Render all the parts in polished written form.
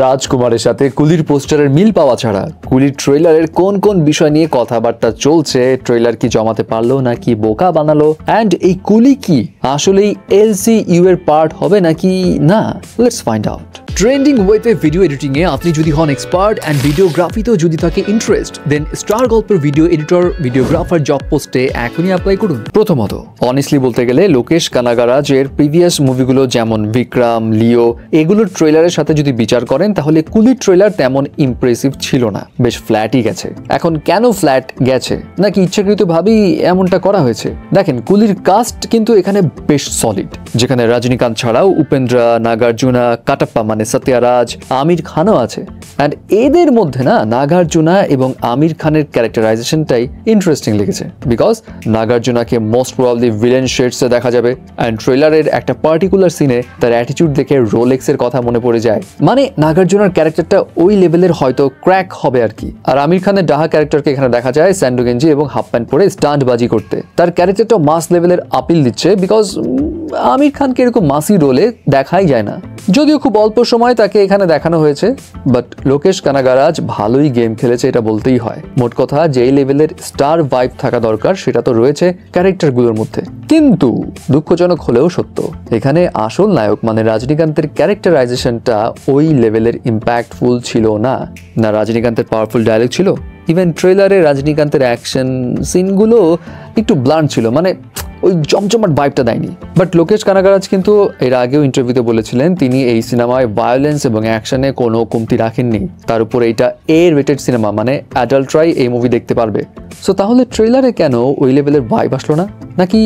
রাজকুমারের সাথে কুলির পোস্টারের মিল পাওয়া ছাড়া কুলির ট্রেলারের কোন কোন বিষয় নিয়ে কথাবার্তা চলছে, ট্রেলার কি জমাতে পারলো নাকি বোকা বানালো, অ্যান্ড এই কুলি কি আসলেই এলসিইউ এর পার্ট হবে নাকি না, লেটস ফাইন্ড আউট। ট্রেন্ডিং ওয়েতে ভিডিও এডিটিং এ আপনি যদি হন এক্সপার্ট অ্যান্ড ভিডিওগ্রাফিতেও যদি থাকে ইন্টারেস্ট, দেন স্টার গল্পের ভিডিও এডিটর ভিডিওগ্রাফার জব পোস্টে এখনই অ্যাপ্লাই করুন। প্রথমত অনেস্টলি বলতে গেলে লোকেশ কানাগারাজের প্রিভিয়াস মুভিগুলো যেমন বিক্রম, লিও এগুলোর ট্রেলারের সাথে যদি বিচার করেন তাহলে কুলির ট্রেলার তেমন ইমপ্রেসিভ ছিল না, বেশ ফ্ল্যাটই গেছে। এখন কেন ফ্ল্যাট গেছে, নাকি ইচ্ছাকৃতভাবেই এমনটা করা হয়েছে? দেখেন, কুলির কাস্ট কিন্তু এখানে বেশ সলিড, যেখানে রজনীকান্ত ছাড়াও উপেন্দ্রা, নাগার্জুনা, কাটাপ্পা মানে সত্যরাজ, আমির খানও আছে। অ্যান্ড এদের মধ্যে না নাগার্জুনা এবং আমির খানের ক্যারেক্টারাইজেশনটাই ইন্টারেস্টিং লেগেছে, বিকজ নাগার্জুনাকে মোস্ট প্রবাবলি ভিলেন শেডসে দেখা যাবে, অ্যান্ড ট্রেলারের একটা পার্টিকুলার সিনে তার অ্যাটিটিউড দেখে রোলেক্সের কথা মনে পড়ে যায়। মানে নাগার্জুনার ক্যারেক্টারটা ওই লেভেলের হয়তো ক্র্যাক হবে আর কি। আর আমির খানের ডাহা ক্যারেক্টারকে এখানে দেখা যায় স্যান্ডো গেঞ্জি এবং হাফ প্যান্ট পরে স্টান্টবাজি করতে। তার ক্যারেক্টারটা মাস লেভেলের আপিল দিচ্ছে, বিকজ আমির খানকে এরকম মাসি রোলে দেখাই যায় না, যদিও খুব অল্প সময় তাকে এখানে দেখানো হয়েছে। বাট লোকেশ কানাগারাজ ভালোই গেম খেলেছে, এটা বলতেই হয়। মোট কথা, যেই লেভেলের স্টার ভাইব থাকা দরকার সেটা তো রয়েছে ক্যারেক্টারগুলোর মধ্যে। কিন্তু দুঃখজনক হলেও সত্য, এখানে আসল নায়ক মানে রজনীকান্তের ক্যারেক্টারাইজেশনটা ওই লেভেলের ইম্প্যাক্টফুল ছিল না। না রজনীকান্তের পাওয়ারফুল ডায়লগ ছিল, ইভেন ট্রেলারে রজনীকান্তের অ্যাকশন সিনগুলো একটু ব্লান্ট ছিল, মানে ওই জমজমাট ভাইবটা দেয়নি। বাট লোকেশ কানাগারাজ কিন্তু এর আগেও ইন্টারভিউতে বলেছিলেন তিনি এই সিনেমায় ভায়োলেন্স এবং অ্যাকশনে কোনো কমতি রাখেননি। তার উপর এইটা রেটেড সিনেমা, মানে অ্যাডাল্টরাই এই মুভি দেখতে পারবে। সো তাহলে ট্রেলারে কেন ওই লেভেলের ভাইব আসলো না? নাকি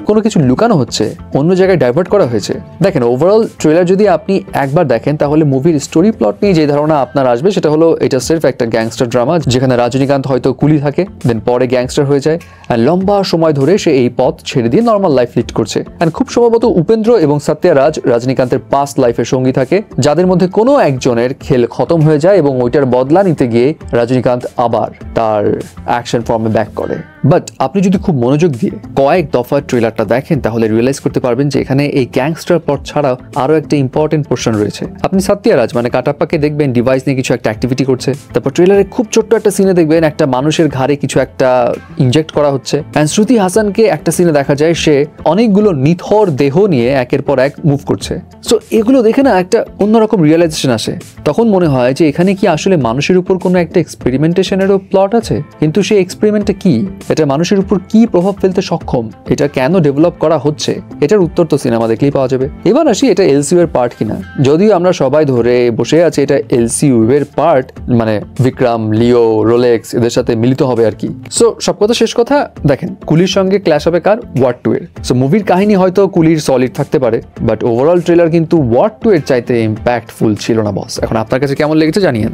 কোনো কিছু লুকানো হচ্ছে, অন্য জায়গায় ডাইভার্ট করা হয়েছে? দেখেন, ওভারঅল ট্রেলার যদি আপনি একবার দেখেন তাহলে মুভির স্টোরি প্লট নিয়ে যে ধারণা আপনার আসবে সেটা হলো এটা সির্ফ একটা গ্যাংস্টার ড্রামা, যেখানে রজনীকান্ত হয়তো কুলি থাকে, দেন পরে গ্যাংস্টার হয়ে যায়, আর লম্বা সময় ধরে সে এই পথ ছেড়ে দিয়ে নর্মাল লাইফ লিড করছে। অ্যান্ড খুব সম্ভবত উপেন্দ্র এবং সত্যরাজ রজনীকান্তের পাস্ট লাইফের সঙ্গী থাকে, যাদের মধ্যে কোনো একজনের খেল খতম হয়ে যায় এবং ওইটার বদলা নিতে গিয়ে রজনীকান্ত আবার তার অ্যাকশন ফর্মে ব্যাক করে। বাট আপনি যদি খুব মনোযোগ দিয়ে কয়েক দফা ট্রেলারটা দেখেন তাহলে রিয়েলাইজ করতে পারবেন যে এখানে এই গ্যাংস্টার পথ ছাড়াও আরো একটা ইম্পর্টেন্ট পোর্শন রয়েছে। আপনি সত্যরাজ মানে কাটাপ্পাকে দেখবেন ডিভাইস নিয়ে কিছু একটা অ্যাক্টিভিটি করছে, তারপর ট্রেলারে খুব ছোট্ট একটা সিনে দেখবেন একটা মানুষের ঘাড়ে কিছু একটা ইনজেক্ট করা হচ্ছে। অ্যান্ড শ্রুতি হাসানকে একটা সিনে দেখা যায় সে অনেকগুলো নিথর দেহ নিয়ে একের পর এক মুভ করছে। সো এগুলো দেখে না একটা অন্যরকম রিয়েলাইজেশন আসে। তখন মনে হয় যে এখানে কি আসলে মানুষের উপর কোনো একটা এক্সপেরিমেন্টেশনেরও প্লট আছে? কিন্তু সেই এক্সপেরিমেন্টটা কি, এটা মানুষের উপর কি প্রভাব ফেলতে সক্ষম, এটা কেন ডেভেলপ করা হচ্ছে, এটার উত্তর তো সিনেমা দেখলেই পাওয়া যাবে। এবার আসি এটা এলসিইউ এর পার্ট কিনা। যদিও আমরা সবাই ধরে বসে আছি এটা এলসিইউ এর পার্ট, মানে বিক্রম, লিও, রোলেক্স এদের সাথে মিলিত হবে আর কি। সো সব কথা শেষ কথা, দেখেন কুলির সঙ্গে ক্ল্যাশ হবে কার? ওয়ার 2 এর। সো মুভির কাহিনী হয়তো কুলির সলিড থাকতে পারে, বাট ওভারঅল ট্রেলার কিন্তু ওয়ার 2 এর চাইতে ইম্প্যাক্টফুল ছিল না বস। এখন আপনার কাছে কেমন লেগেছে জানিয়েন।